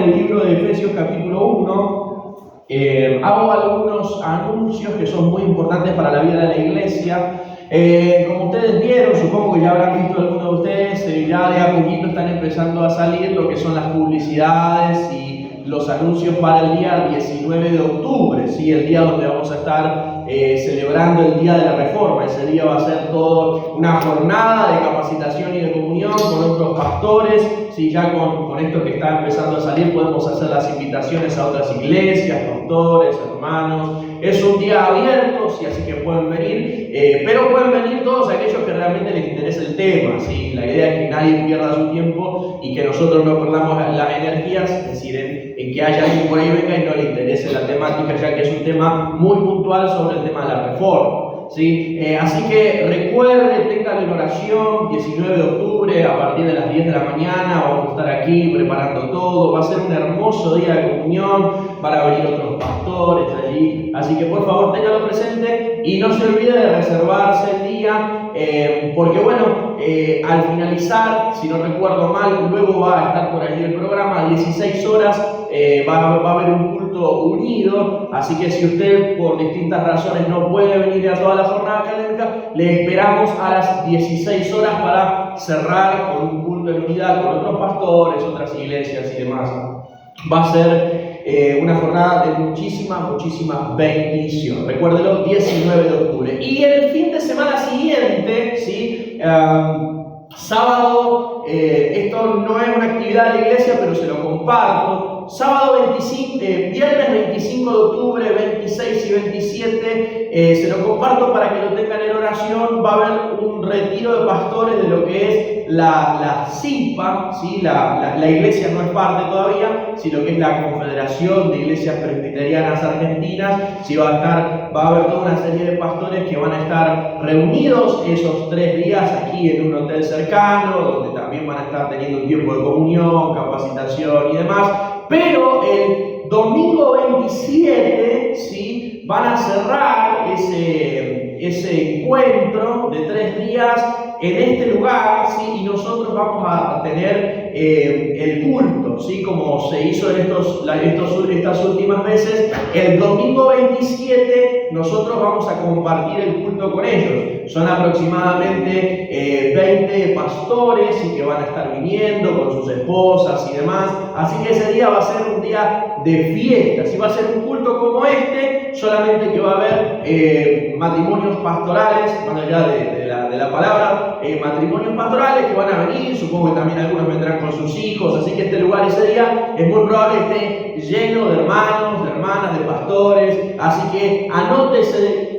el libro de Efesios capítulo 1, hago algunos anuncios que son muy importantes para la vida de la iglesia. Como ustedes vieron, supongo que ya habrán visto algunos de ustedes, ya de a poquito están empezando a salir lo que son las publicidades y los anuncios para el día 19 de octubre, ¿sí? El día donde vamos a estar celebrando el Día de la Reforma. Ese día va a ser toda una jornada de capacitación y de comunión con otros pastores. ¿Sí? Ya con esto que está empezando a salir podemos hacer las invitaciones a otras iglesias, pastores, hermanos. Es un día abierto, ¿sí? Así que pueden venir, pero pueden venir todos aquellos que realmente les interese el tema, ¿sí? La idea es que nadie pierda su tiempo y que nosotros no perdamos las energías, es decir, en que haya alguien por ahí venga y no le interese la temática, ya que es un tema muy puntual sobre el tema de la reforma. ¿Sí? Así que recuerde, téngalo en oración, 19 de octubre a partir de las 10 de la mañana, vamos a estar aquí preparando todo, va a ser un hermoso día de comunión, van a venir otros pastores allí, así que por favor téngalo presente y no se olvide de reservarse el día, porque bueno, al finalizar, si no recuerdo mal, luego va a estar por allí el programa a 16 horas, va a haber un culto unido, así que si usted por distintas razones no puede venir a toda la jornada académica, le esperamos a las 16 horas para cerrar con un culto en unidad con otros pastores, otras iglesias y demás. Va a ser una jornada de muchísima bendición. Recuérdelo, 19 de octubre. Y el fin de semana siguiente, ¿sí? Sábado, esto no es una actividad de la iglesia, pero se lo comparto. Viernes 25 de octubre, 26 y 27, se lo comparto para que lo tengan en oración. Va a haber un retiro de pastores de lo que es la CIPA, ¿sí? La iglesia no es parte todavía, sino que es la Confederación de Iglesias Presbiterianas Argentinas. Sí, va a haber toda una serie de pastores que van a estar reunidos esos 3 días aquí en un hotel cercano, donde también van a estar teniendo un tiempo de comunión, capacitación y demás. Pero el domingo 27, ¿sí? Van a cerrar ese encuentro de 3 días en este lugar, ¿sí? Y nosotros vamos a tener el culto, ¿sí? Como se hizo en estas últimas veces. El domingo 27 nosotros vamos a compartir el culto con ellos. Son aproximadamente 20 pastores y que van a estar viniendo con sus esposas y demás. Así que ese día va a ser un día de fiesta. ¿Sí? Va a ser un culto como este, solamente que va a haber matrimonios pastorales, más allá de la palabra, matrimonios pastorales que van a venir. Supongo que también algunos vendrán con sus hijos. Así que este lugar ese día es muy probable que esté lleno de hermanos, de hermanas, de pastores. Así que anótese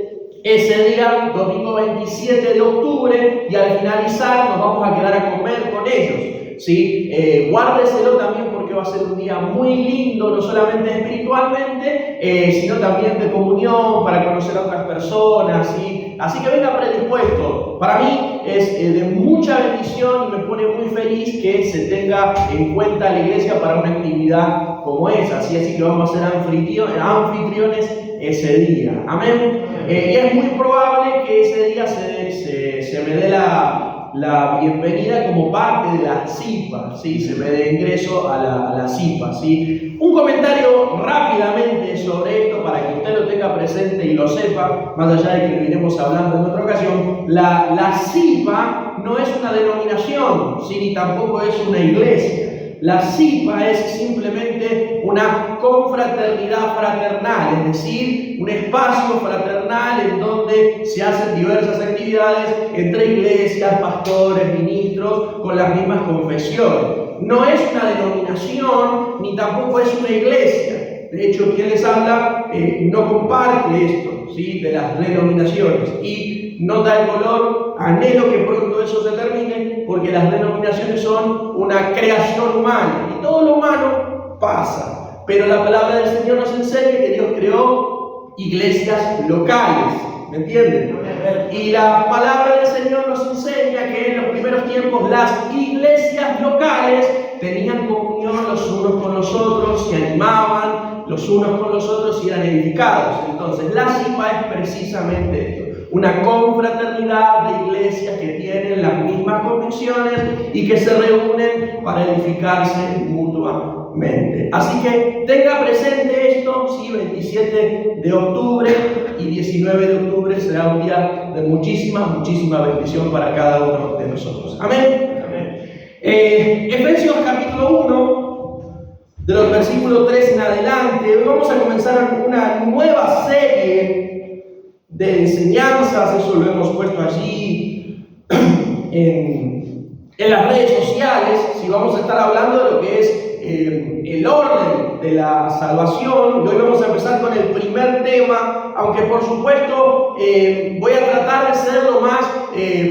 ese día, domingo 27 de octubre, y al finalizar nos vamos a quedar a comer con ellos, ¿sí? Guárdeselo también porque va a ser un día muy lindo, no solamente espiritualmente, sino también de comunión, para conocer a otras personas, ¿sí? Así que venga predispuesto. Para mí es de mucha bendición y me pone muy feliz que se tenga en cuenta la iglesia para una actividad como esa, ¿sí? Así que vamos a ser anfitriones ese día. Amén. Y es muy probable que ese día se me dé la bienvenida como parte de la CIPA, ¿sí? Se me dé ingreso a la CIPA, ¿sí? Un comentario rápidamente sobre esto para que usted lo tenga presente y lo sepa, más allá de que lo iremos hablando en otra ocasión. La CIPA no es una denominación, ¿sí? Ni tampoco es una iglesia. La CIPA es simplemente una confraternidad fraternal, es decir, un espacio fraternal en donde se hacen diversas actividades entre iglesias, pastores, ministros, con las mismas confesiones. No es una denominación, ni tampoco es una iglesia. De hecho, quien les habla no comparte esto, ¿sí? De las denominaciones, y no da el color, anhelo que pronto eso se termine, porque las denominaciones son una creación humana y todo lo humano pasa, pero la palabra del Señor nos enseña que Dios creó iglesias locales, ¿me entienden? Y la palabra del Señor nos enseña que en los primeros tiempos las iglesias locales tenían comunión los unos con los otros, se animaban los unos con los otros y eran edificados. Entonces la CIPA es precisamente esto, una confraternidad de iglesias que tienen las mismas convicciones y que se reúnen para edificarse mutuamente. continuamente. Así que tenga presente esto, sí, 27 de octubre y 19 de octubre será un día de muchísima bendición para cada uno de nosotros. Amén. Efesios capítulo 1, de los versículos 3 en adelante. Hoy vamos a comenzar una nueva serie de enseñanzas. Eso lo hemos puesto allí en las redes sociales. Si vamos a estar hablando de lo que es el orden de la salvación, y hoy vamos a empezar con el primer tema, aunque por supuesto voy a tratar de ser lo más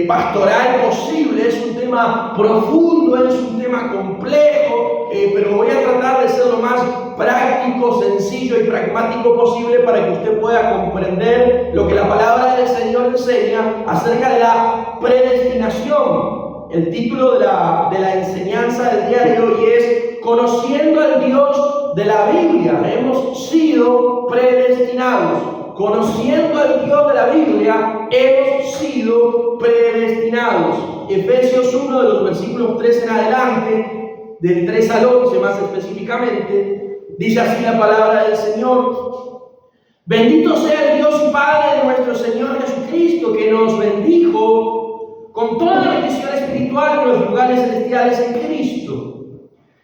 pastoral posible. Es un tema profundo, es un tema complejo, pero voy a tratar de ser lo más práctico, sencillo y pragmático posible para que usted pueda comprender lo que la palabra del Señor enseña acerca de la predestinación. El título de la enseñanza del día de hoy es Conociendo al Dios de la Biblia. Hemos sido predestinados. Conociendo al Dios de la Biblia, hemos sido predestinados. Efesios 1, de los versículos 3 en adelante, del 3 al 11 más específicamente, dice así la palabra del Señor. Bendito sea el Dios y Padre de nuestro Señor Jesucristo, que nos bendijo con toda la bendición espiritual en los lugares celestiales en Cristo,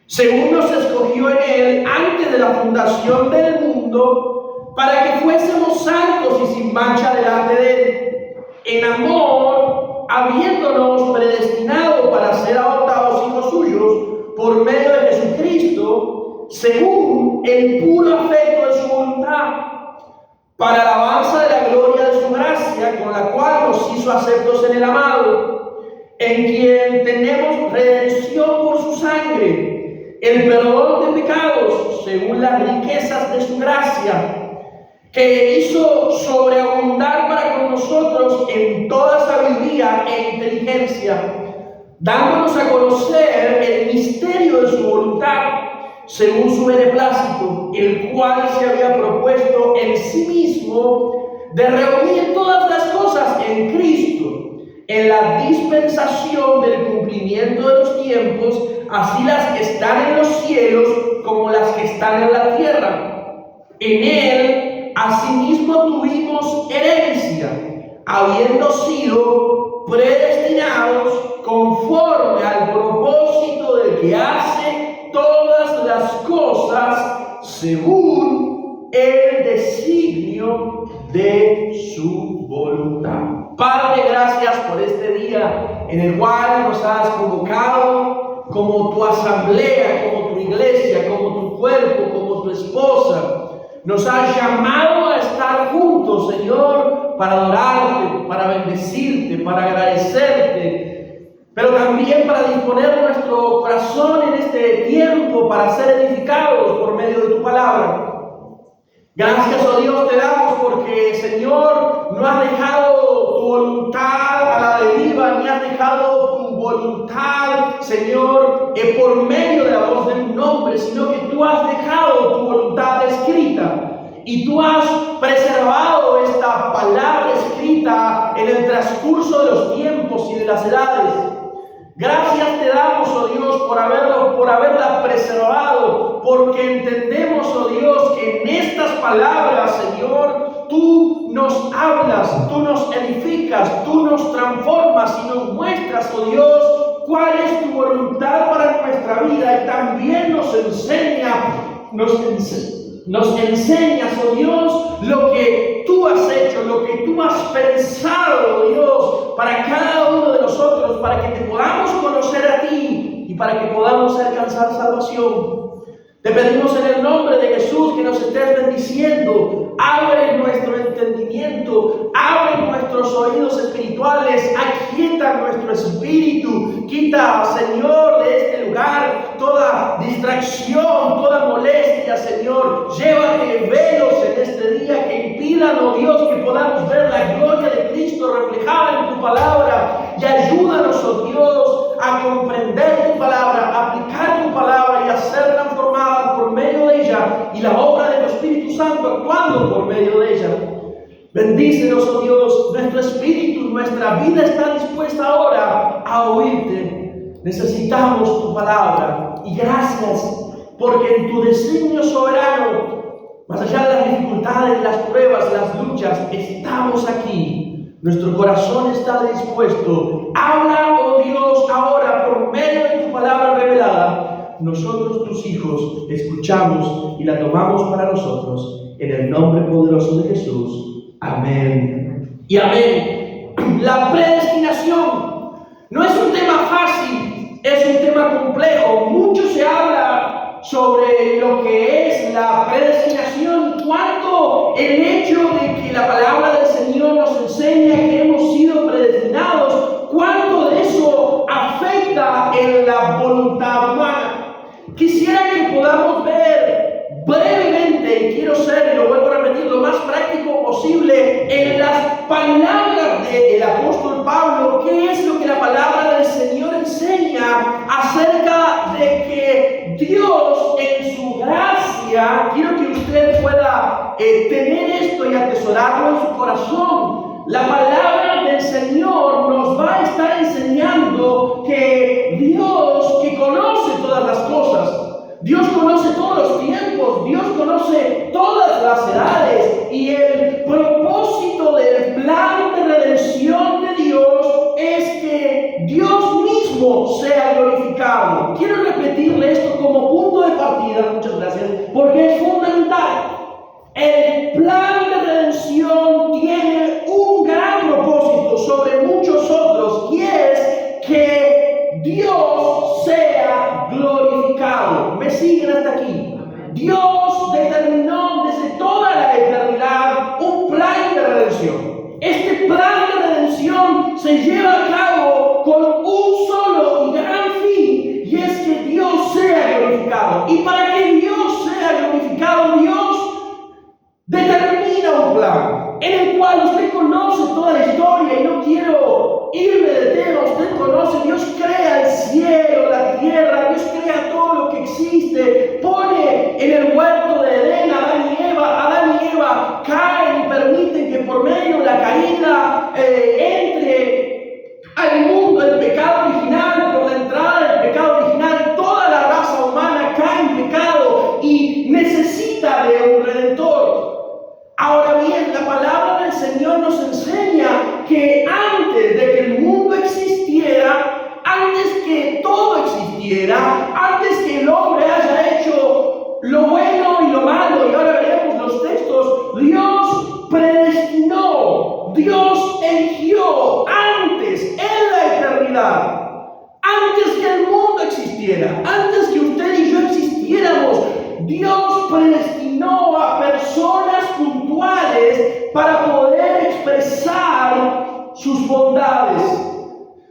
según nos escogió en Él antes de la fundación del mundo, para que fuésemos santos y sin mancha delante de Él, en amor, habiéndonos predestinado para ser adoptados hijos suyos por medio de Jesucristo, según el puro afecto de su voluntad, para alabanza de la gloria de su gracia, con la cual nos hizo aceptos en el amado, en quien tenemos redención por su sangre, el perdón de pecados, según las riquezas de su gracia, que hizo sobreabundar para con nosotros en toda sabiduría e inteligencia, dándonos a conocer el misterio de su voluntad, según su beneplácito, el cual se había propuesto en sí mismo de reunir todas las cosas en Cristo, en la dispensación del cumplimiento de los tiempos, así las que están en los cielos como las que están en la tierra. En Él asimismo tuvimos herencia, habiendo sido predestinados conforme al propósito del que hace todas las cosas según el designio de su voluntad. Padre, gracias por este día en el cual nos has convocado como tu asamblea, como tu iglesia, como tu cuerpo, como tu esposa. Nos has llamado a estar juntos, Señor, para adorarte, para bendecirte, para agradecerte, pero también para disponer nuestro corazón en este tiempo para ser edificados por medio de tu palabra. Gracias, oh Dios, te damos porque, Señor, no has dejado tu voluntad a la deriva, ni has dejado tu voluntad, Señor, por medio de la voz de un hombre, sino que tú has dejado tu voluntad escrita y tú has preservado esta palabra escrita en el transcurso de los tiempos y de las edades. Gracias te damos, oh Dios, por haberla preservado, porque entendemos, oh Dios, que en estas palabras, Señor, tú nos hablas, tú nos edificas, tú nos transformas y nos muestras, oh Dios, cuál es tu voluntad para nuestra vida, y también nos enseñas, oh Dios, lo que tú has hecho, lo que tú has pensado, oh Dios, para cada uno de nosotros, para que te podamos conocer a ti y para que podamos alcanzar salvación. Te pedimos en el nombre de Jesús que nos estés bendiciendo. Abre nuestro entendimiento, abre nuestros oídos espirituales, aquieta nuestro espíritu. Quita, Señor, de este lugar toda distracción, toda molestia, Señor. Llévate velos en este día que impidan, oh Dios, que podamos ver la gloria de Cristo reflejada en tu palabra. Y ayúdanos, oh Dios, a comprender tu palabra, a aplicar tu palabra y a ser transformada por medio de ella, y la obra del Espíritu Santo actuando por medio de ella. Bendícenos, oh Dios, nuestro espíritu, nuestra vida está dispuesta ahora a oírte. Necesitamos tu palabra, y gracias porque en tu diseño soberano, más allá de las dificultades, las pruebas, las luchas, estamos aquí. Nuestro corazón está dispuesto. Habla, oh Dios, ahora por medio de tu palabra revelada. Nosotros, tus hijos, escuchamos y la tomamos para nosotros. En el nombre poderoso de Jesús. Amén. Y amén. La predestinación no es un tema fácil, es un tema complejo. Mucho se habla sobre lo que es la predestinación y cuánto el hecho de que la palabra del Señor nos enseña que hemos sido predestinados, cuánto de eso afecta en la voluntad humana. Quisiera que podamos ver brevemente, y quiero ser, y lo vuelvo a repetir, lo más práctico posible, en las palabras del apóstol Pablo, qué es lo que la palabra del Señor enseña acerca de que Dios en su gracia, quiero que usted pueda tener esto y atesorarlo en su corazón. La palabra del Señor nos va a estar enseñando que Dios, que conoce todas las cosas, Dios conoce todos los tiempos, Dios conoce todas las edades, y el propósito del plan de redención de Dios es que Dios mismo sea glorificado. Quiero repetirle esto como punto de partida, muchas gracias, porque es fundamental. El plan de redención tiene un gran propósito sobre muchos otros, y es que Dios sea glorificado. ¿Me siguen hasta aquí? Dios determinó desde toda la eternidad un plan de redención. Este plan de redención se lleva a cabo con un solo y gran fin, y es que Dios sea glorificado. Y para que Dios sea glorificado, Dios determina un plan en el cual usted conoce toda la historia, y no quiero irme de tema. Usted conoce, Dios crea el cielo, la tierra, Dios crea todo lo que existe, pone en el huerto de Edén a Adán y Eva caen y permiten que por medio de la caída entre al mundo el pecado original. Por la entrada del pecado original, toda la raza humana cae en pecado y necesita de un redentor. Ahora bien, la palabra del Señor nos enseña que antes de que el mundo existiera, antes que todo existiera, antes que el hombre haya hecho lo bueno y lo malo, y ahora veremos los textos, Dios predestinó, Dios eligió antes, en la eternidad, antes que el mundo existiera, antes que usted y yo existiéramos, Dios predestinó a personas puntuales para poder expresar sus bondades.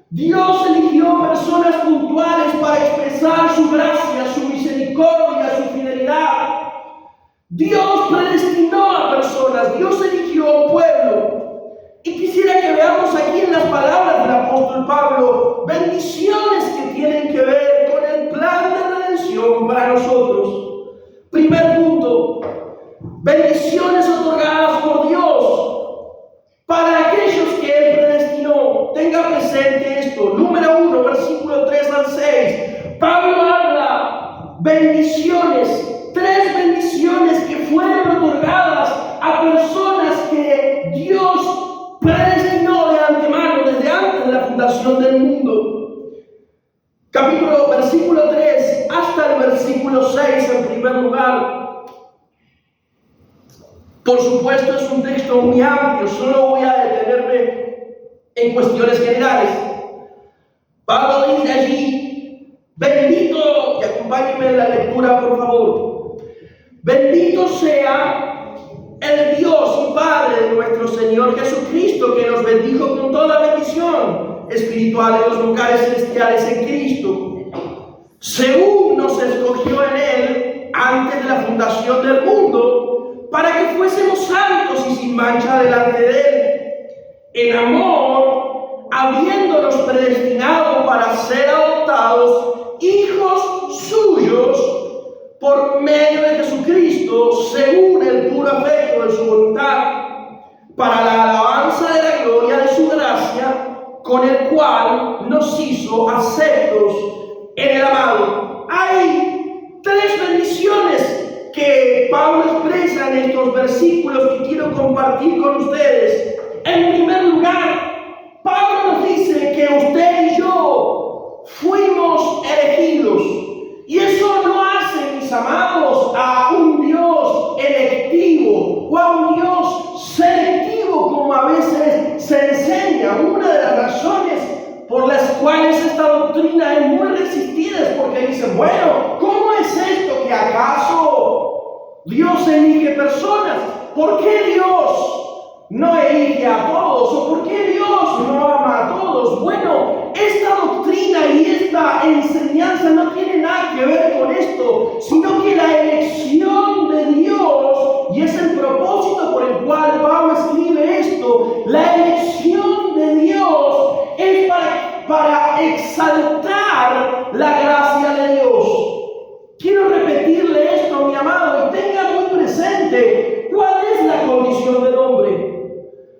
Dios eligió personas puntuales para expresar su gracia, su misericordia, su fidelidad. Dios predestinó a personas, Dios eligió a un pueblo. Y quisiera que veamos aquí en las palabras del apóstol Pablo bendiciones que tienen que ver con el plan de redención para nosotros. Primer punto, bendiciones otorgadas por Dios para aquellos que Él predestinó. Tenga presente esto. Número 1, versículo 3 al 6. Pablo habla bendiciones, 3 bendiciones que fueron otorgadas a personas que Dios predestinó de antemano, desde antes de la fundación del mundo. Versículo 3 hasta el versículo 6 en primer lugar. Por supuesto es un texto muy amplio, solo voy a detenerme en cuestiones generales. Pablo dice allí, bendito, y acompáñenme en la lectura por favor, bendito sea el Dios y Padre de nuestro Señor Jesucristo, que nos bendijo con toda bendición espiritual en los lugares celestiales en Cristo, según nos escogió en Él antes de la fundación del mundo, para que fuésemos santos y sin mancha delante de Él, en amor, habiéndonos predestinado para ser adoptados hijos suyos por medio de Jesucristo, según el puro afecto de su voluntad, para la alabanza de la gloria de su gracia, con el cual nos hizo aceptos en el amado. Hay Tres bendiciones que Pablo expresa en estos versículos que quiero compartir con ustedes. En primer lugar, Pablo nos dice que usted y yo fuimos elegidos. Y eso no hace, mis amados, a un Dios electivo o a un Dios selectivo, como a veces se enseña. Una de las razones por las cuales esta doctrina es muy resistida es porque dicen, bueno, ¿cómo es esto que acaso Dios elige personas? ¿Por qué Dios no elige a todos? ¿O por qué Dios no ama a todos? Bueno, esta doctrina y esta enseñanza no tiene nada que ver con esto, sino que la elección de Dios, y es el propósito por el cual Pablo escribe esto, la elección de Dios es para exaltar la gracia de Dios. Quiero repetirle esto, mi amado, y tenga muy presente cuál es la condición del hombre.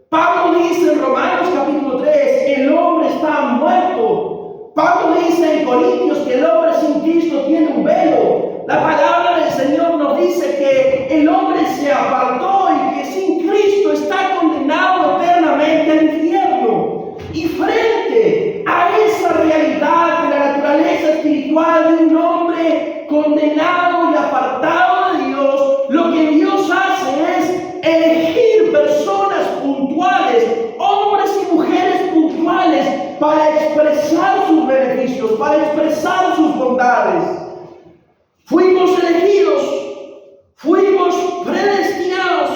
Pablo dice en Romanos capítulo 3, el hombre está muerto. Pablo dice en Corintios que el hombre sin Cristo tiene un velo. La palabra del Señor nos dice que el hombre se apartó y que sin Cristo está condenado eternamente al infierno. Y frente a esa realidad de la naturaleza espiritual de un hombre condenado y apartado de Dios, lo que Dios hace es elegir personas puntuales, hombres y mujeres puntuales, para expresar sus beneficios, para expresar sus bondades. Fuimos elegidos, fuimos predestinados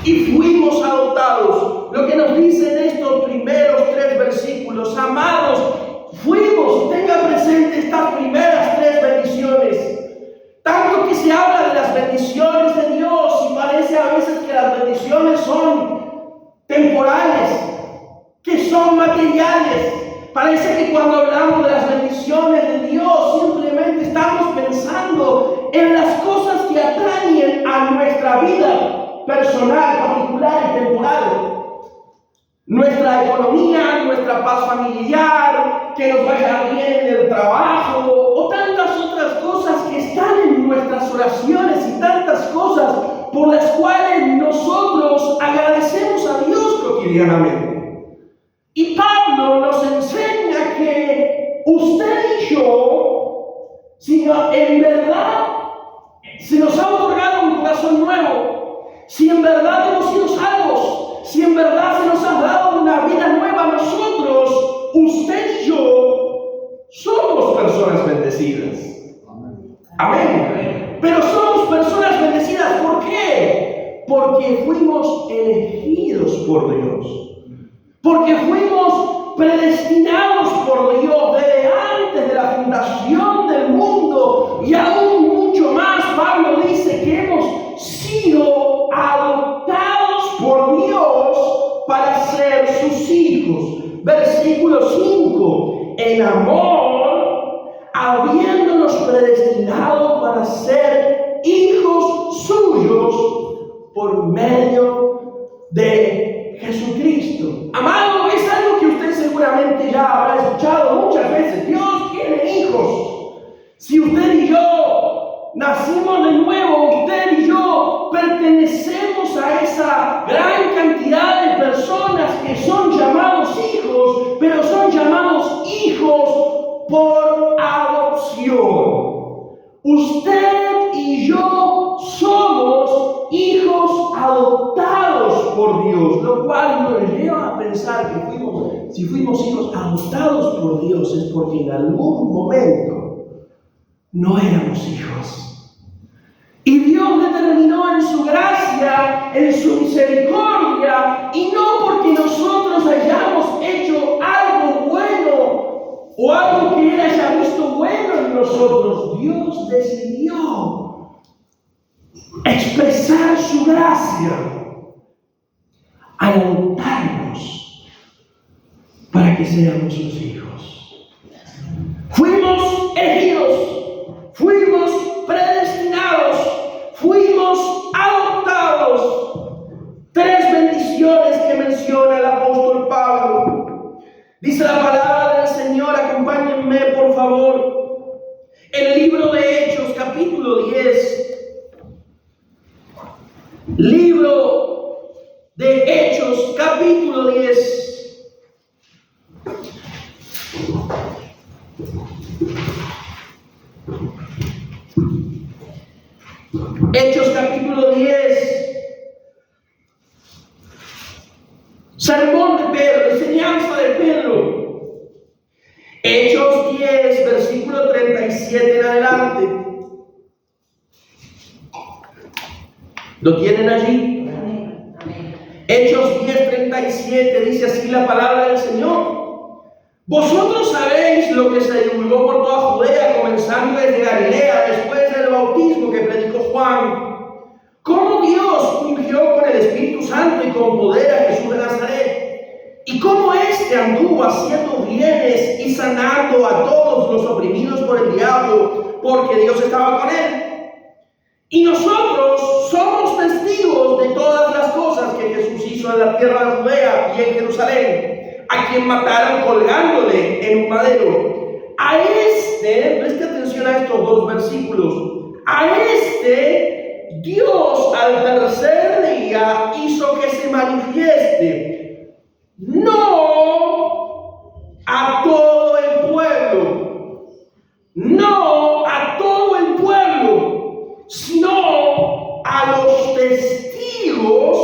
y fuimos adoptados. Lo que nos dicen estos primeros tres versículos, amados, fuimos, tenga presente estas primeras tres bendiciones. Tanto que se habla de las bendiciones de Dios y parece a veces que las bendiciones son temporales, que son materiales. Parece que cuando hablamos de las bendiciones de Dios simplemente estamos pensando en las cosas que atañen a nuestra vida personal, particular y temporal. Nuestra economía, nuestra paz familiar, que nos vaya bien en el trabajo, o tantas otras cosas que están en nuestras oraciones y tantas cosas por las cuales nosotros agradecemos a Dios cotidianamente. Y Pablo nos enseña que usted y yo, si en verdad se nos ha otorgado un corazón nuevo, si en verdad hemos sido salvos, si en verdad se nos ha dado una vida nueva, nosotros, usted y yo, somos personas bendecidas. Amén. Pero somos personas bendecidas, ¿por qué? Porque fuimos elegidos por Dios. Porque fuimos predestinados por Dios desde antes de la fundación del mundo. Y aún mucho más, Pablo dice que hemos sido adoptados por Dios para ser sus hijos. Versículo 5. En amor, habiéndonos predestinado para ser hijos suyos por medio de Jesucristo. Amado, es algo que usted seguramente ya habrá escuchado muchas veces. Dios tiene hijos. Si usted y yo nacimos de nuevo, usted y yo pertenecemos a esa gran cantidad de personas que son llamados hijos, pero son llamados hijos por adopción. Usted y yo somos hijos adoptados por Dios, lo cual nos lleva a pensar que si fuimos hijos adoptados por Dios es porque en algún momento no éramos hijos. Y Dios determinó en su gracia, en su misericordia, y no porque nosotros hayamos hecho algo bueno o algo que Él haya visto bueno en nosotros. Dios decidió expresar su gracia al adoptarnos para que seamos sus hijos. Fuimos elegidos, fuimos predestinados, fuimos adoptados. Tres bendiciones que menciona el apóstol Pablo. Dice la palabra del Señor, acompáñenme por favor. El libro de Hechos, capítulo Libro de Hechos, capítulo 10. Hechos capítulo 10. Sermón de Pedro, enseñanza de Pedro. Hechos 10, versículo 37 en adelante. ¿Lo tienen allí? Hechos 10, 37 dice así la palabra del Señor. Vosotros sabéis lo que se divulgó por toda Judea, comenzando desde Galilea, después del bautismo que predicó Juan. Cómo Dios ungió con el Espíritu Santo y con poder a Jesús de Nazaret. Y cómo éste anduvo haciendo bienes y sanando a todos los oprimidos por el diablo, porque Dios estaba con él. Y nosotros somos testigos de todas las cosas que Jesús hizo en la tierra de Judea y en Jerusalén, a quien mataron colgándole en un madero. A este, preste atención a estos dos versículos, a este Dios al tercer día hizo que se manifieste, no a todo el pueblo, no a todo el pueblo, sino a los testigos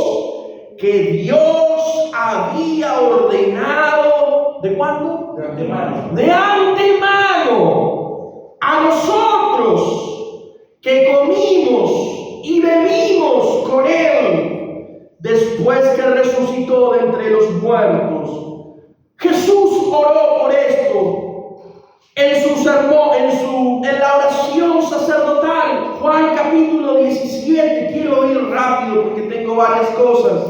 que Dios había ordenado. ¿De cuándo? De antemano. De antemano. A nosotros que comimos y bebimos con Él después que resucitó de entre los muertos. Jesús oró por esto en su sermón, en la oración sacerdotal. Juan capítulo 17. Quiero ir rápido porque tengo varias cosas.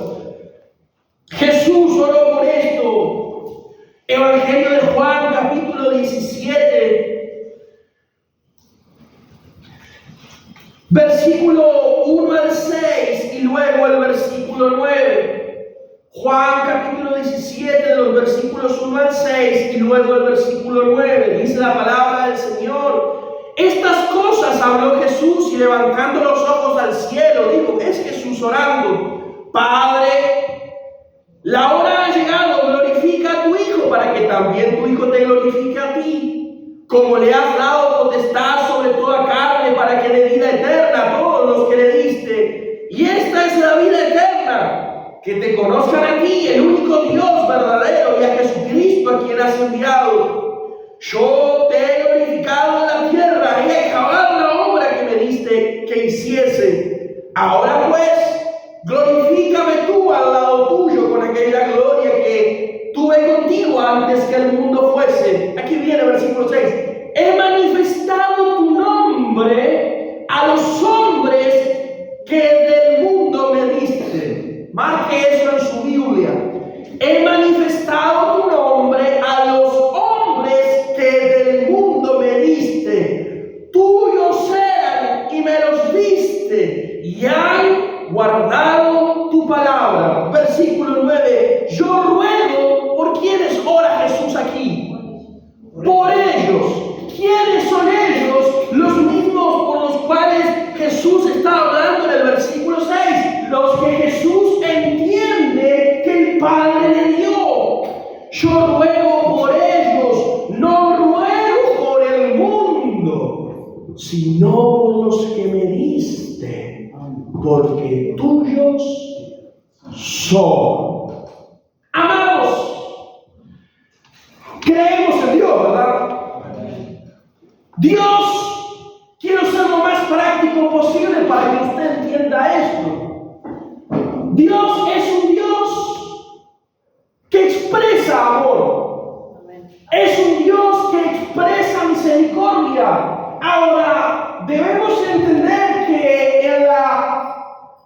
Jesús oró por esto. Evangelio de Juan capítulo 17, versículo 1 al 6 y luego el versículo 9. Juan capítulo 17, de los versículos 1 al 6 y luego el versículo 9. Dice la palabra del Señor: estas cosas habló Jesús y levantando los ojos al cielo dijo, es Jesús orando, Padre, la hora ha llegado, glorifica a tu Hijo para que también tu Hijo te glorifique a ti, como le has dado potestad sobre toda carne para que dé vida eterna a todos los que le diste. Y esta es la vida eterna, que te conozcan a ti, el único Dios verdadero, y a Jesucristo a quien has enviado. Yo te he glorificado en la tierra y he acabado la obra que me diste que hiciese. Ahora pues, glorifícame tú al lado tuyo con aquella gloria que tuve contigo antes que el mundo fuese. Aquí viene el versículo 6. He manifestado tu nombre a los hombres que del mundo me diste. Marque eso en su Biblia. He manifestado tu nombre a los hombres que del mundo me diste. Tuyos eran y me los diste y han guardado tu palabra. Versículo 9. Yo ruego por quienes ora Jesús aquí. Por ellos. ¿Quiénes son ellos? Los mismos por los cuales Jesús está hablando en el versículo 6. Los que Jesús entiende que el Padre le dio. Yo ruego por ellos. No ruego por el mundo, sino por los que me diste, porque tuyos son. Amados, creemos en Dios, ¿verdad? Dios, quiero ser lo más práctico posible para que usted entienda esto. Dios es un Dios que expresa amor. Es un Dios que expresa misericordia. Ahora, debemos entender que en la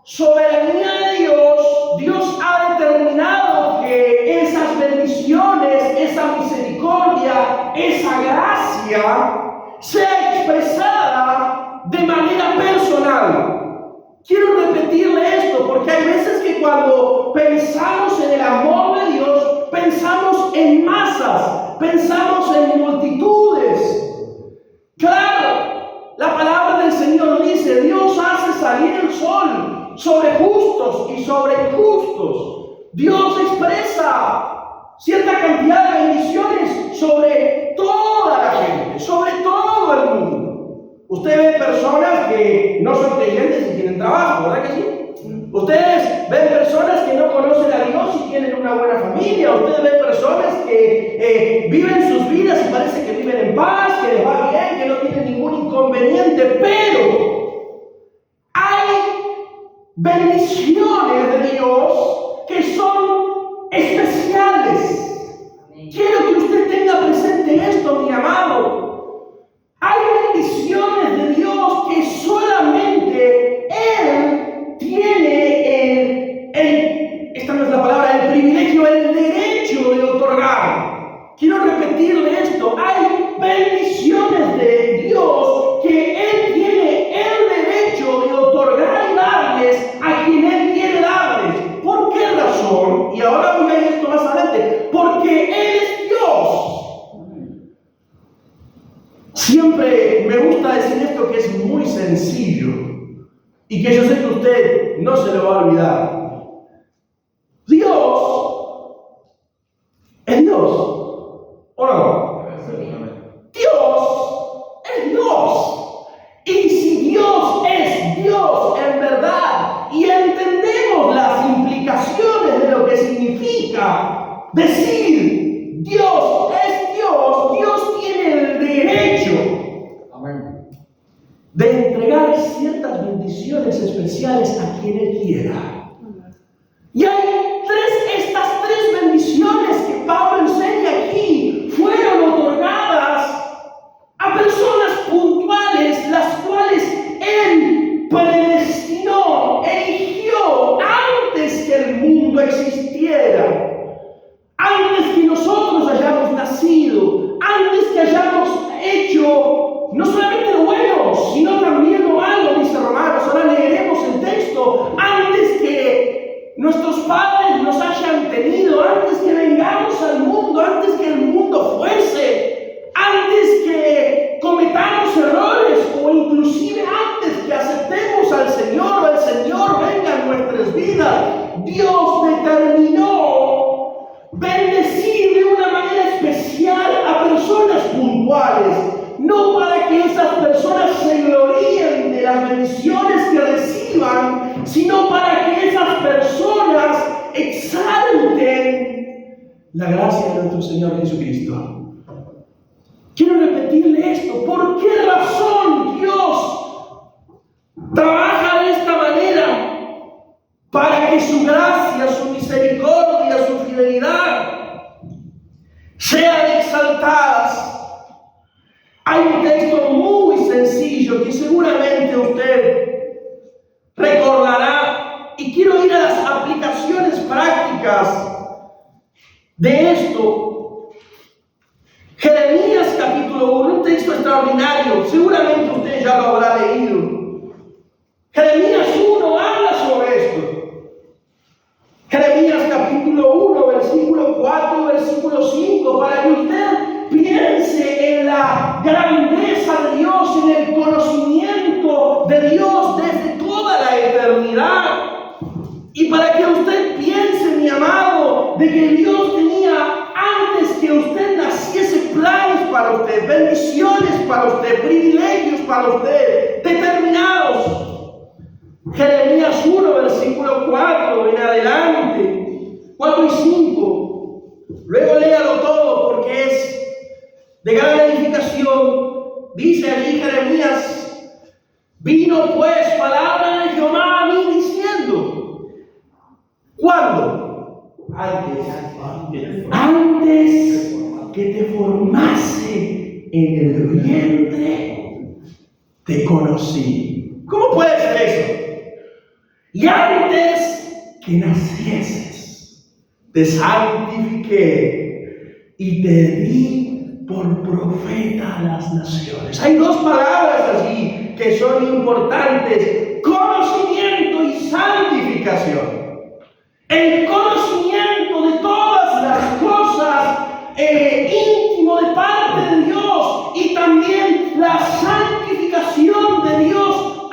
soberanía de Dios, Dios ha determinado que esas bendiciones, esa misericordia, esa gracia sea expresada de manera personal. Quiero repetirle esto porque hay veces que cuando pensamos en el amor de Dios, pensamos en masas, pensamos en multitudes. Claro, la palabra del Señor nos dice, Dios hace salir el sol sobre justos y sobre injustos. Dios expresa cierta cantidad de bendiciones sobre toda la gente, sobre todo el mundo. Usted ve personas que no son creyentes y tienen trabajo, ¿verdad que sí? Ustedes ven personas que no conocen a Dios y tienen una buena familia. Ustedes ven personas que viven sus vidas y parece que viven en paz, que les va bien, que no tienen ningún inconveniente. Pero hay bendiciones de Dios que son especiales. Quiero que usted tenga presente esto, mi amado. Hay bendiciones de Dios que solamente Él tiene esta no es la palabra, el privilegio, el derecho de otorgar. Quiero repetirle esto. Hay bendiciones de Dios que Él tiene el derecho de otorgar y darles a quien Él quiere darles. ¿Por qué razón? Y ahora voy a ir esto más adelante. Porque Él es Dios. Siempre me gusta decir esto que es muy sencillo y que yo sé que usted no se lo va a olvidar. Dios es Dios, ¿o no? Dios es Dios. Y si Dios es Dios en verdad y entendemos las implicaciones de lo que significa decir Dios es Dios, Dios tiene el derecho de entregar ciertas bendiciones especiales a quien Él quiera. Y hay estas tres bendiciones que Pablo enseña aquí fueron otorgadas a personas puntuales, las cuales Él predestinó, eligió antes que el mundo existiera, antes que nosotros hayamos nacido, antes que hayamos hecho no solamente lo bueno, sino también lo malo, dice Romanos. Ahora leeremos el texto. Antes que nuestros padres nos hayan tenido, antes que vengamos al mundo, antes que el mundo fuese, antes que cometamos errores o inclusive antes que aceptemos al Señor o el Señor venga en nuestras vidas, Dios determinó bendecir de una manera especial a personas puntuales. No para que esas personas se gloríen de las bendiciones que reciban, sino para que esas personas exalten la gracia de nuestro Señor Jesucristo. Quiero repetirle esto. ¿Por qué razón Dios trabaja de esta manera? Para que su gracia, su misericordia, su fidelidad sean exaltadas. Hay un texto muy sencillo que seguramente usted recordará y quiero ir a las aplicaciones prácticas de esto. Jeremías capítulo 1, un texto extraordinario, seguramente usted ya lo habrá leído. Jeremías 1 habla sobre esto. Jeremías capítulo 1, versículo 4, versículo 5, para que usted piense en la grandeza de Dios, en el conocimiento de Dios desde toda la eternidad. Y para que usted piense, mi amado, de que Dios tenía antes que usted naciese planes para usted, bendiciones para usted, privilegios para usted, determinados. Jeremías 1, versículo 4 en adelante, 4 y 5. Luego léalo todo porque es de gran edificación. Dice allí Jeremías: vino pues palabra de Jehová a mí diciendo. ¿Cuándo? Antes que te formase en el vientre, te conocí. ¿Cómo puede ser eso? Y antes que nacieses, te santifiqué y te di por profeta a las naciones. Hay dos palabras allí que son importantes: conocimiento y santificación. El conocimiento de todas las cosas íntimo de parte de Dios, y también la santificación de Dios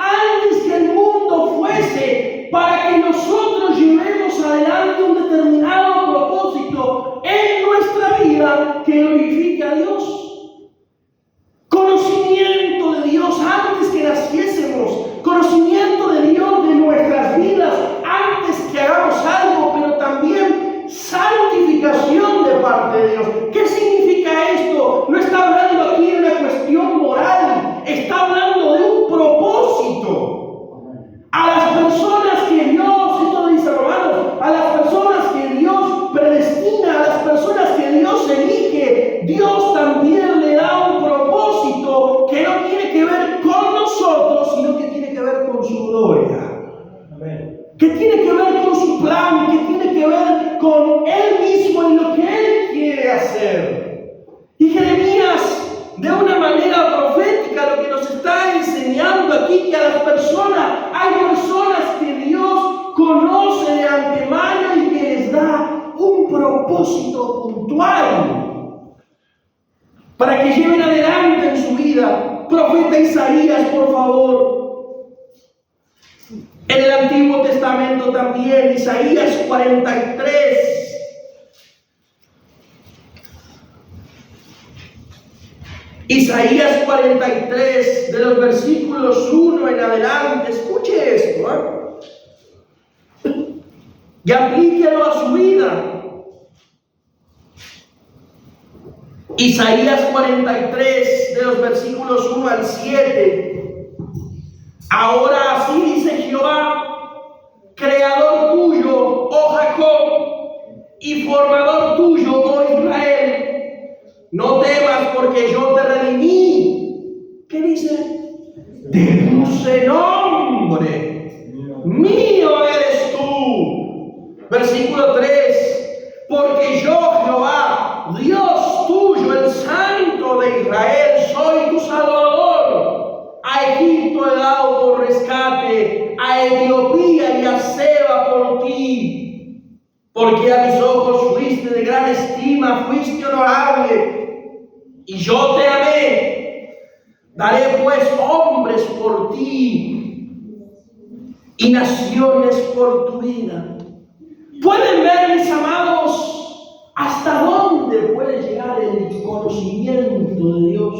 que tiene que ver con su plan, que tiene que ver con Él mismo y lo que Él quiere hacer. Y Jeremías, de una manera profética, lo que nos está enseñando aquí, que a las personas, hay personas que Dios conoce de antemano y que les da un propósito puntual para que lleven adelante en su vida. Profeta Isaías, por favor. En el Antiguo Testamento también, Isaías 43. Isaías 43, de los versículos 1 en adelante. Escuche esto, y aplíquelo a su vida. Isaías 43, de los versículos 1 al 7. Ahora así dice Jehová, creador tuyo, oh Jacob, y formador tuyo, oh Israel. No temas porque yo te redimí. ¿Qué dice? Te puse nombre. Mío eres tú. Versículo 3. Porque yo, Jehová, Dios tuyo, el Santo de Israel, soy tu Salvador. A Egipto he dado por rescate, a Etiopía y a Seba por ti. Porque a mis ojos fuiste de gran estima, fuiste honorable, y yo te amé. Daré pues hombres por ti y naciones por tu vida. ¿Pueden ver, mis amados, hasta dónde puede llegar el conocimiento de Dios?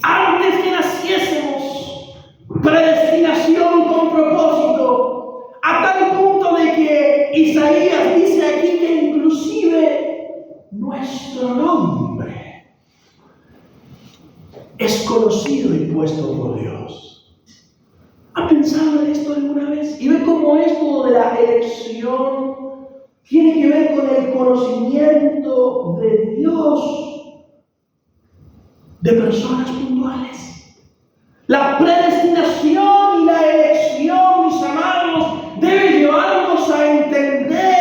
Antes que naciésemos, predestinación con propósito, a tal punto de que Isaías dice aquí que inclusive nuestro nombre es conocido y puesto por Dios. ¿Ha pensado en esto alguna vez? Y ve cómo esto de la elección tiene que ver con el conocimiento de Dios de personas puntuales. La predestinación y la elección, mis amados, debe llevarnos a entender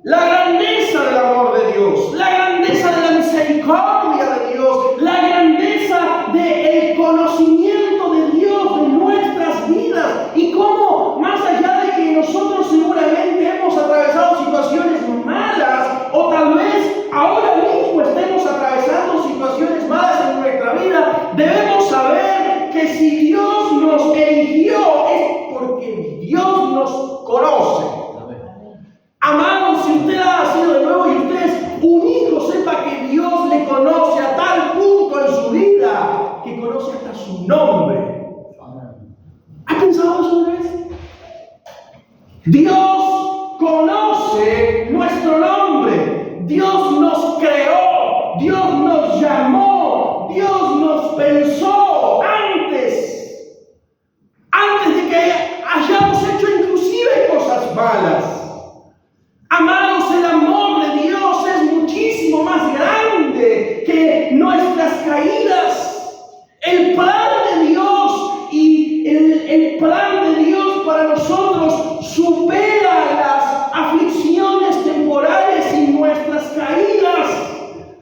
la grandeza del amor de Dios, la grandeza de la misericordia de Dios, la grandeza del conocimiento de Dios de nuestras vidas, y cómo, más allá de que nosotros seguramente hemos atravesado situaciones malas, o tal vez ahora mismo estemos atravesando situaciones malas en nuestra vida, debemos saber que si Dios nos eligió es porque Dios nos conoce. Amados, si usted ha nacido de nuevo y usted es un hijo, sepa que Dios le conoce a tal punto en su vida que conoce hasta su nombre. ¿Ha pensado eso una vez? Dios conoce nuestro nombre. Dios nos creó. Dios nos llamó. Dios nos pensó antes de que hayamos hecho inclusive cosas malas. Amados, el amor de Dios es muchísimo más grande que nuestras caídas. El plan de Dios y el plan de Dios para nosotros supera las aflicciones temporales y nuestras caídas.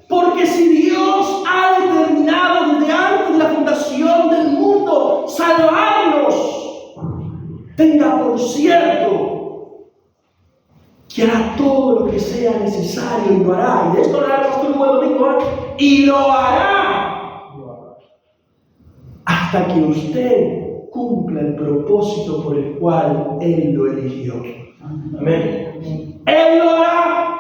Porque si Dios ha determinado desde antes de la fundación del mundo salvarnos, tenga por cierto que hará todo lo que sea necesario y lo hará. Y de esto hablaremos todo el buen domingo, y lo hará hasta que usted cumpla el propósito por el cual Él lo eligió. Amén. Él lo hará.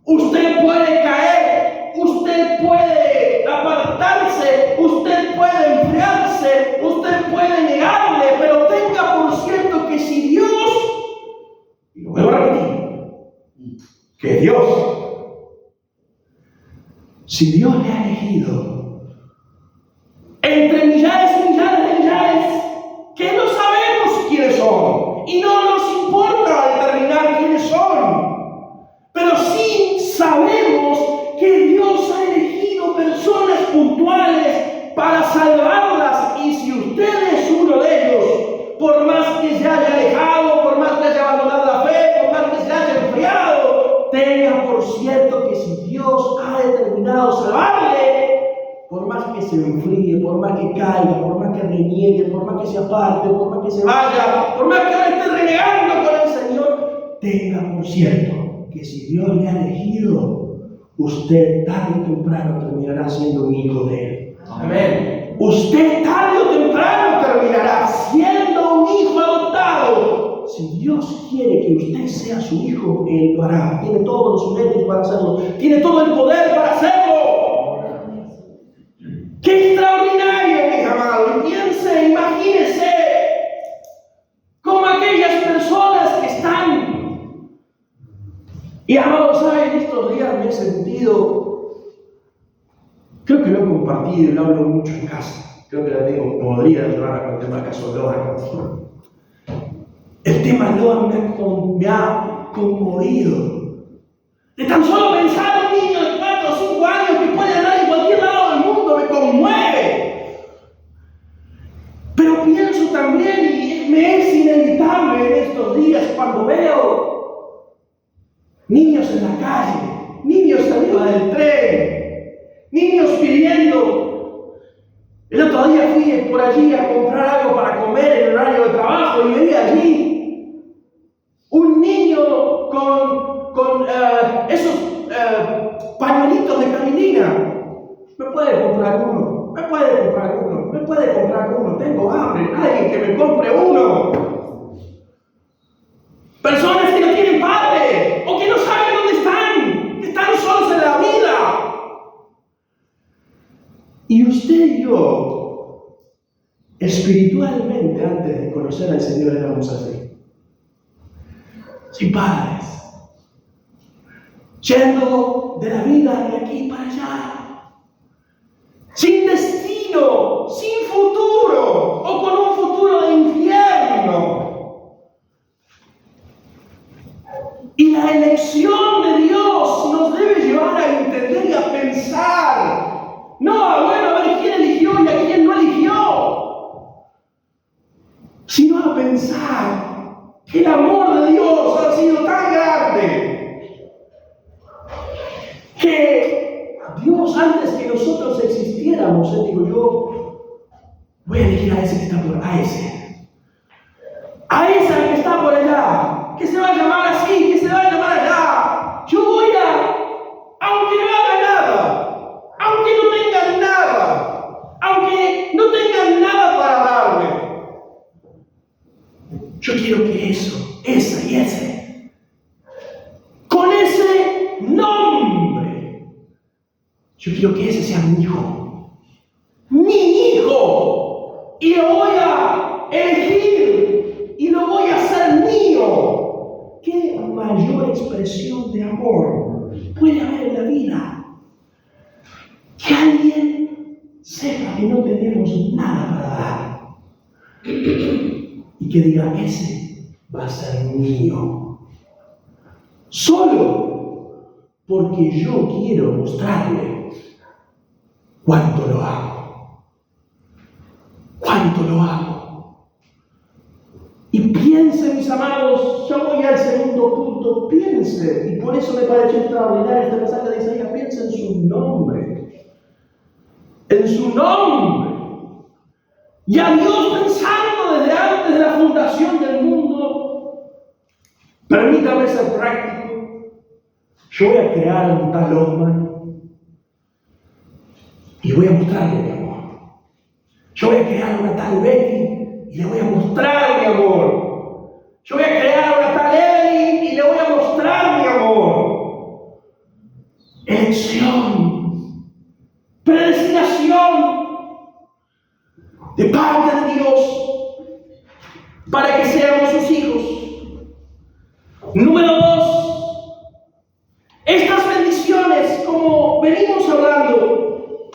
Usted puede caer, usted puede apartarse, usted puede enfriarse, usted puede negarle, pero tenga por cierto que si Dios, y lo vuelvo a repetir, que Dios, si Dios le ha elegido entre millares y millares de millares que no sabemos quiénes son y no nos importa determinar quiénes son, pero sí sabemos que Dios ha elegido personas puntuales para salvarlas, y si usted es uno de ellos, por más que ya haya que se enfríe, por más que caiga, por más que reniegue, por más que se aparte, por más que se vaya, por más que ahora esté renegando con el Señor, tenga por cierto que si Dios le ha elegido, usted tarde o temprano terminará siendo un hijo de Él. Amén. Usted tarde o temprano terminará siendo un hijo adoptado. Si Dios quiere que usted sea su hijo, Él lo hará. Tiene todos los medios para hacerlo. Tiene todo el poder para hacerlo. ¡Qué extraordinario, mis amados! Y piense, imagínese como aquellas personas que están. Y amados, ¿saben? Estos días me he sentido, creo que lo he compartido y lo hablo mucho en casa. Creo que la tengo podrida con el tema del caso de Lohan. El tema Lohan me ha conmovido. De tan solo pensar en un niño de 4 o 5 años que puede andar en cualquier lado del mundo, me conmueve. Pero pienso también, y me es inevitable en estos días, cuando veo niños en la calle, niños arriba del tren, niños pidiendo. El otro día fui por allí a comprar algo para comer en el horario de trabajo y veía allí un niño con esos pañuelitos de caminina. ¿Me puede comprar uno? ¿Me puede comprar uno? ¿Me puede comprar uno? Tengo hambre. Alguien que me compre uno. Personas que no tienen padre o que no saben dónde están, que están solos en la vida. Y usted y yo, espiritualmente, antes de conocer al Señor, éramos así. Sin padres. Yendo de la vida de aquí para allá. Sin destino, sin futuro, o con un futuro de infierno. Y la elección de Dios nos debe llevar a entender y a pensar. No, bueno, a ver quién eligió y a quién no eligió. Sino a pensar que el amor de Dios ha sido tan grande que Dios, antes que nosotros existiéramos, Él dijo: yo voy a elegir a ese que está por a esa que está por allá, que se va a llamar así, que se va a llamar allá. Yo voy aunque no haga nada, aunque no tengan nada, aunque no tengan nada para darme, yo quiero que esa y ese, con ese nombre, yo quiero que ese sea mi hijo, y lo voy a elegir y lo voy a hacer mío. ¿Qué mayor expresión de amor puede haber en la vida? Que alguien sepa que no tenemos nada para dar y que diga: ese va a ser mío, solo porque yo quiero mostrarle cuánto lo amo, cuánto lo amo. Y piense, mis amados, ya voy al segundo punto, piense, y por eso me pareció extraordinario este pasaje de Isaías. Piense en su nombre, y a Dios pensando desde antes de la fundación del mundo. Permítame ser práctico. Yo voy a crear un tal Osman y voy a mostrarle mi amor. Yo voy a crear una tal Betty y le voy a mostrar mi amor. Yo voy a crear una tal Eli y le voy a mostrar mi amor. Elección, predestinación de parte de Dios para que seamos sus hijos. Número 2, estas bendiciones, como venimos hablando,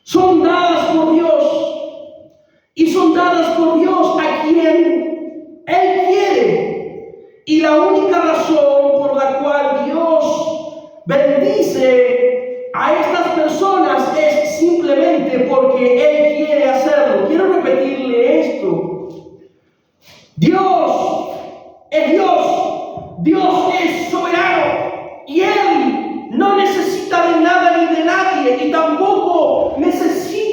son dadas por Dios. Y son dadas por Dios a quien Él quiere. Y la única razón por la cual Dios bendice a estas personas es simplemente porque Él quiere hacerlo. Quiero repetirle esto. Dios es Dios. Dios es soberano. Y Él no necesita de nada ni de nadie. Y tampoco necesita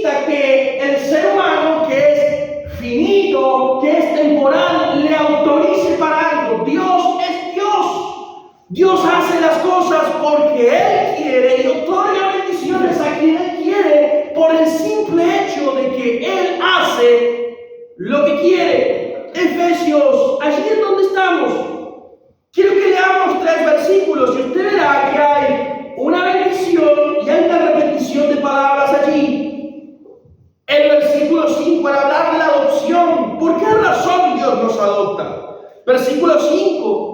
Dios hace las cosas porque Él quiere y otorga bendiciones a quien Él quiere por el simple hecho de que Él hace lo que quiere. Efesios, allí es donde estamos. Quiero que leamos 3 versículos y usted verá que hay una bendición y hay una repetición de palabras allí. El versículo 5, para hablar de la adopción. ¿Por qué razón Dios nos adopta? Versículo 5.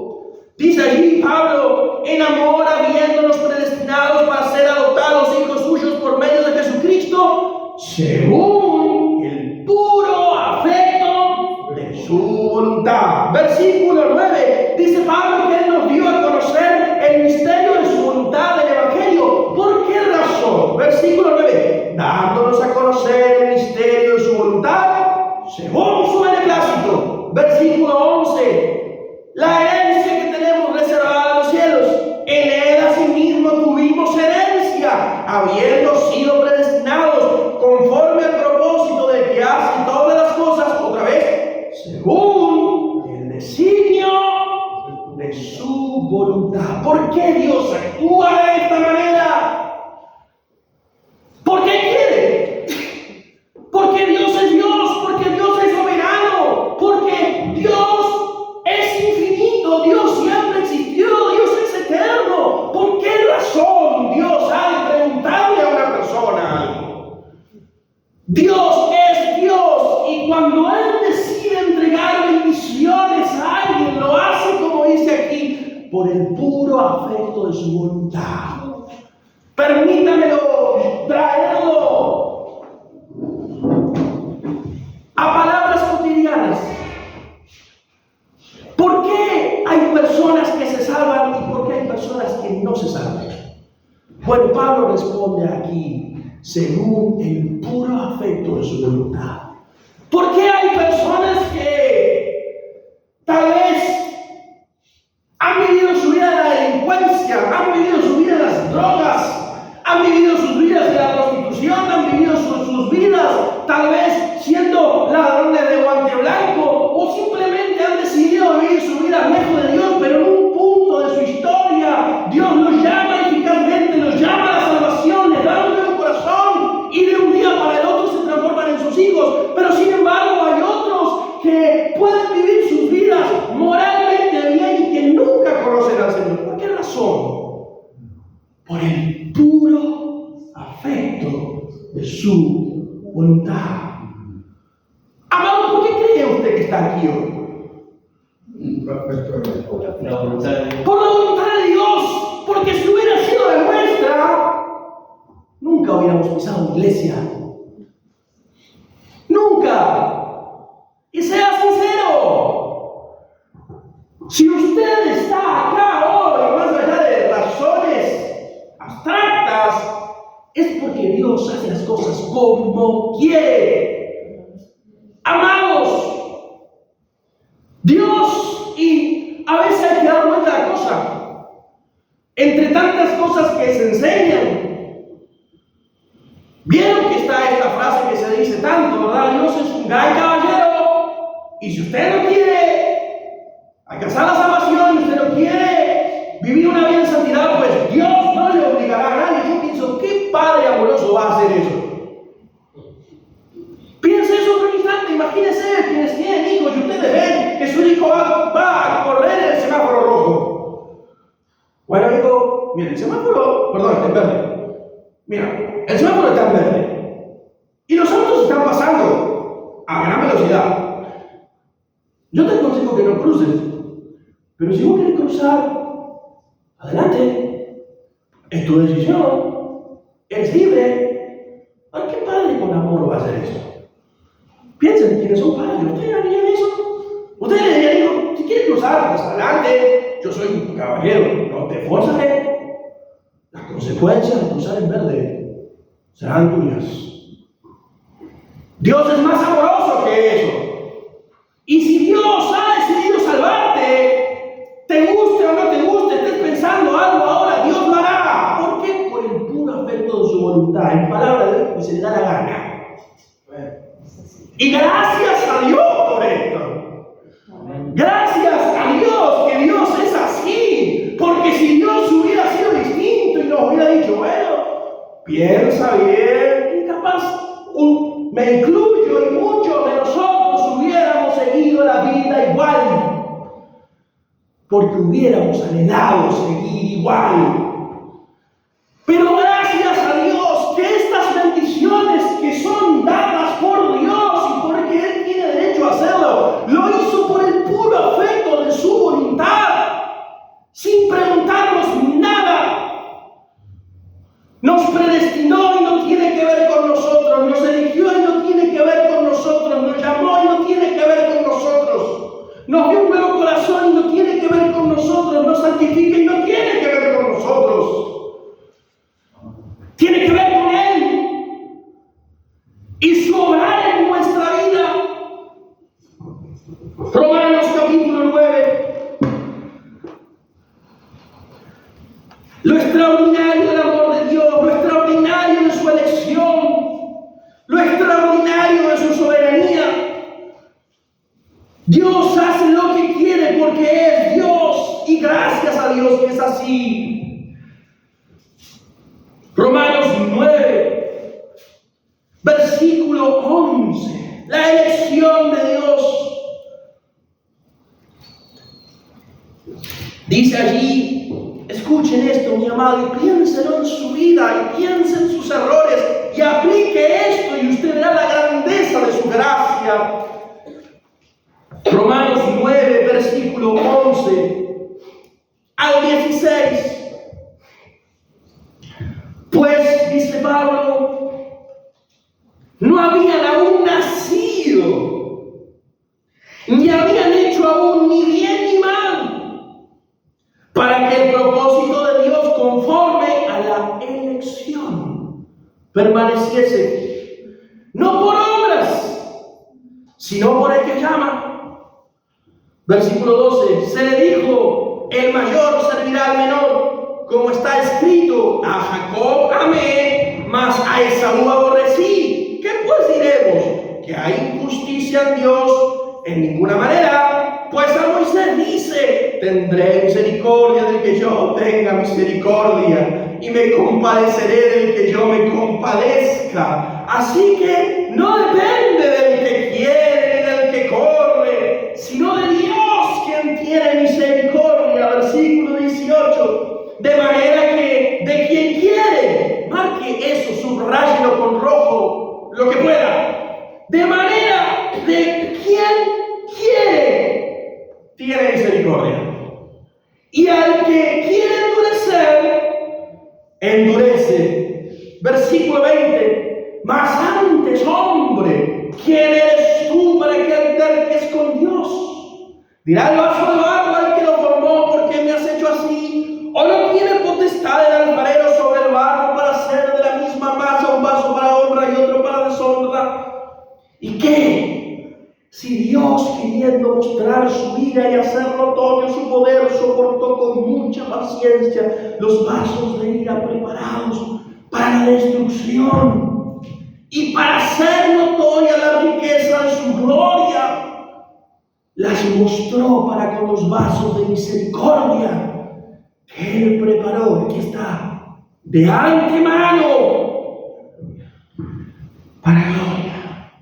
Dice allí Pablo: en amor habiéndonos predestinados para ser adoptados hijos suyos por medio de Jesucristo, según el puro afecto de su voluntad. Versículo 9. Dice Pablo que Él nos dio a conocer el misterio de su voluntad del Evangelio. ¿Por qué razón? Versículo 9. Dándonos a conocer el misterio de su voluntad según su beneplácito. Versículo 11. La herencia que tenemos reservada en los cielos, en Él asimismo tuvimos herencia, habiendo sido predestinados conforme al propósito de que hace todas las cosas, otra vez, según el designio de su voluntad. ¿Por qué Dios actúa de esta manera? ¿Por qué quiere? Porque Dios es Dios, porque Dios es soberano, porque Dios es infinito, Dios siempre existió, Dios es eterno. ¿Por qué razón Dios ha de preguntarle a una persona algo? Dios es Dios, y cuando Él decide entregar bendiciones a alguien, lo hace, como dice aquí, por el puro afecto de su voluntad. Permítamelo traerlo a palabras cotidianas. ¿Por qué hay personas que se salvan y por qué hay personas que no se salvan? Bueno, Pablo responde aquí, según el puro afecto de su voluntad. ¿Por qué hay personas que tal vez han vivido su vida de la delincuencia, han vivido su vida de las drogas, han vivido sus vidas de la prostitución, han vivido sus vidas tal vez siendo ladrones de guante blanco, o simplemente han decidido vivir su vida lejos de Dios, pero en un punto de su historia Dios los llama eficazmente, los llama a la salvación, les da un nuevo corazón y de un día para el otro se transforman en sus hijos? Pero sin embargo hay otros que pueden vivir sus vidas moralmente bien y que nunca conocen al Señor. ¿Por qué razón? Por el puro afecto de su voluntad. Amado, ¿por qué cree usted que está aquí hoy? Por la voluntad de Dios. Porque si hubiera sido la nuestra, nunca hubiéramos pisado iglesia. Nunca. Y sea sincero, si usted está acá hoy, más allá de razones abstractas, es porque Dios hace las cosas como quiere. Amados, Dios, y a veces hay que dar cuenta de la cosa, entre tantas cosas que se enseñan, vieron que está esta frase que se dice tanto, ¿verdad? Dios es un gran caballero, y si usted no quiere alcanzar la salvación, y usted no quiere vivir una vida en santidad, pues Dios no le obligará a nadie. Yo pienso, ¿qué padre amoroso va a hacer eso? Piense eso por un instante. Imagínense quienes tienen hijos y ustedes ven que su hijo va a correr en el semáforo rojo. Bueno, hijo, mira, el semáforo, perdón, es verde. Mira, el semáforo está en verde y los autos están pasando a gran velocidad. Yo te aconsejo que no cruces, pero si vos querés cruzar, adelante, es tu decisión, eres libre. ¿Ay, qué padre con amor va a hacer eso? Piensen quienes son padres, ¿ustedes harían eso? Ustedes le dirían, si quieres cruzar, pues adelante, yo soy un caballero, no te forzaré. Las consecuencias de cruzar en verde serán tuyas. Dios es más amoroso que eso. Y si Dios ha decidido salvarte, te guste o no te guste, estés pensando algo ahora, Dios lo hará. ¿Por qué? Por el puro afecto de su voluntad. En palabra de Dios, pues se le da la gana. Y gracias a Dios por esto. Gracias a Dios que Dios es así. Porque piensa bien y capaz me incluyo y muchos de nosotros hubiéramos seguido la vida igual, porque hubiéramos anhelado seguir igual. Pero gracias a Dios que estas bendiciones que son dadas por Dios y porque Él tiene derecho a hacerlo, lo hizo por el puro afecto de su voluntad, sin preguntarnos nada. Nos predestinó y no tiene que ver con nosotros, nos eligió y no tiene que ver con nosotros, nos llamó y no tiene que ver con nosotros, nos dio un nuevo corazón y no tiene que ver con nosotros, nos santifica y no tiene que ver con nosotros. Tiene que ver con Él y su obrar en nuestra vida. Romanos capítulo 9. Lo extraordinario del amor de Dios, lo extraordinario de su elección, lo extraordinario de su soberanía. Dios hace lo que quiere porque es Dios y gracias a Dios que es así. Romanos 9, versículo 11, la elección de Dios. Dice allí, escuchen esto, mi amado, y piénselo en su vida, y piensen en sus errores, y aplique esto, y usted verá la grandeza de su gracia. Romanos 9, versículo 11 al 16. Pues, dice Pablo, no habían aún nacido, ni habían hecho aún ni bien ni mal, para que el propósito de Dios conforme a la elección permaneciese, no por obras, sino por el que llama. Versículo 12, se le dijo, el mayor servirá al menor. Como está escrito, a Jacob amé, mas a Esaú aborrecí. ¿Qué pues diremos? ¿Que hay injusticia en Dios? En ninguna manera. Pues a Moisés dice, tendré misericordia del que yo tenga misericordia, y me compadeceré del que yo me compadezca. Así que no depende del que quiere ni del que corre, sino de Dios quien tiene misericordia. Versículo 18. De manera que de quien quiere, marque eso, subráyelo con rojo, lo que pueda. De manera de quien quiere, tiene misericordia. Y al que quiere endurecer, endurece. Versículo 20. Mas antes, hombre, ¿quién eres tú para que alterques con Dios? Dirá el vaso de barro al que lo formó, ¿por qué me has hecho así? ¿O no tiene potestad el alfarero sobre el barro para hacer de la misma masa un vaso para honra y otro para deshonra? ¿Y qué? Si Dios, queriendo mostrar su ira y hacer notorio su poder, soportó con mucha paciencia los vasos de ira preparados para la destrucción y para hacer notoria la riqueza de su gloria, las mostró para con los vasos de misericordia que Él preparó, aquí está, de antemano para gloria.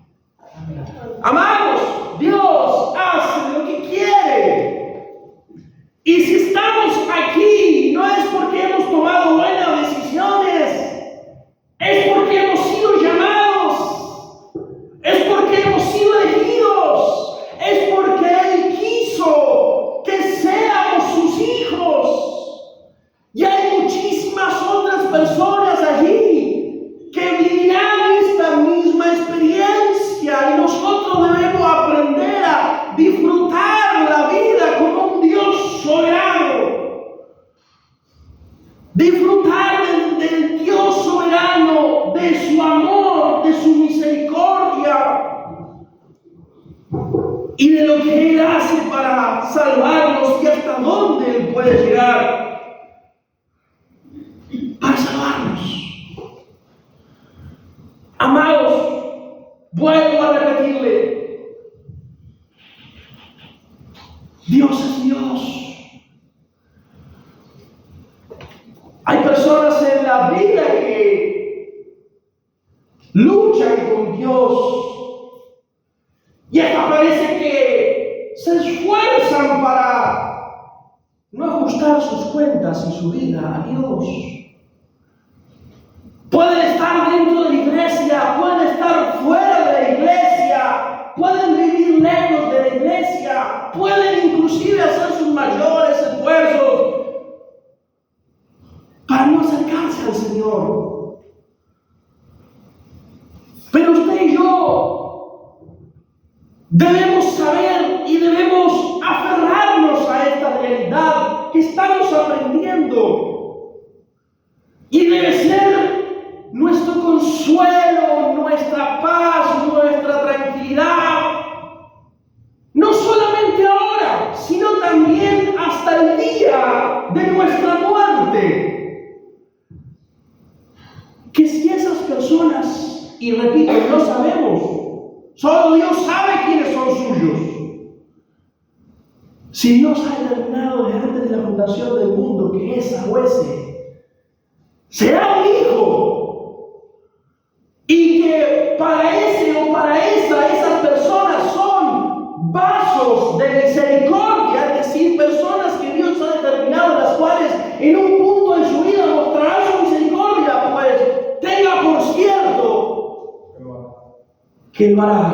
Amados, Dios hace lo que quiere. Y si estamos aquí, no es porque hemos tomado buenas decisiones, es porque hemos sido llamados, es porque hemos sido elegidos, es porque Él quiso que seamos sus hijos. Y hay muchísimas otras personas allí que vivirán esta misma experiencia y nosotros debemos aprender a disfrutar la vida como un Dios soberano. Disfrutar del Dios soberano, de su amor, de su misericordia y de lo que Él hace para salvarnos y hasta dónde Él puede llegar para salvarnos. Amados, vuelvo a repetirle, Dios es Dios. Hay personas en la vida que Dios. Y hasta parece que se esfuerzan para no ajustar sus cuentas y su vida a Dios. Pueden estar dentro de la iglesia, pueden estar fuera de la iglesia, pueden vivir lejos de la iglesia, pueden inclusive hacer sus mayores esfuerzos para no acercarse al Señor. Pero usted y yo debemos saber y debemos aferrarnos a esta realidad que estamos aprendiendo. Y debe ser nuestro consuelo, nuestra paz, nuestra tranquilidad. No solamente ahora, sino también hasta el día de nuestra muerte. Que si esas personas, y repito, no sabemos, solo Dios sabe quiénes son suyos. Si Dios ha determinado desde antes de la fundación del mundo que esa o ese será un hijo, y que para ese o para esas personas son vasos de misericordia, es decir, personas que Dios ha determinado, las cuales en un punto en su vida mostrarán su misericordia, pues tenga por cierto que lo hará.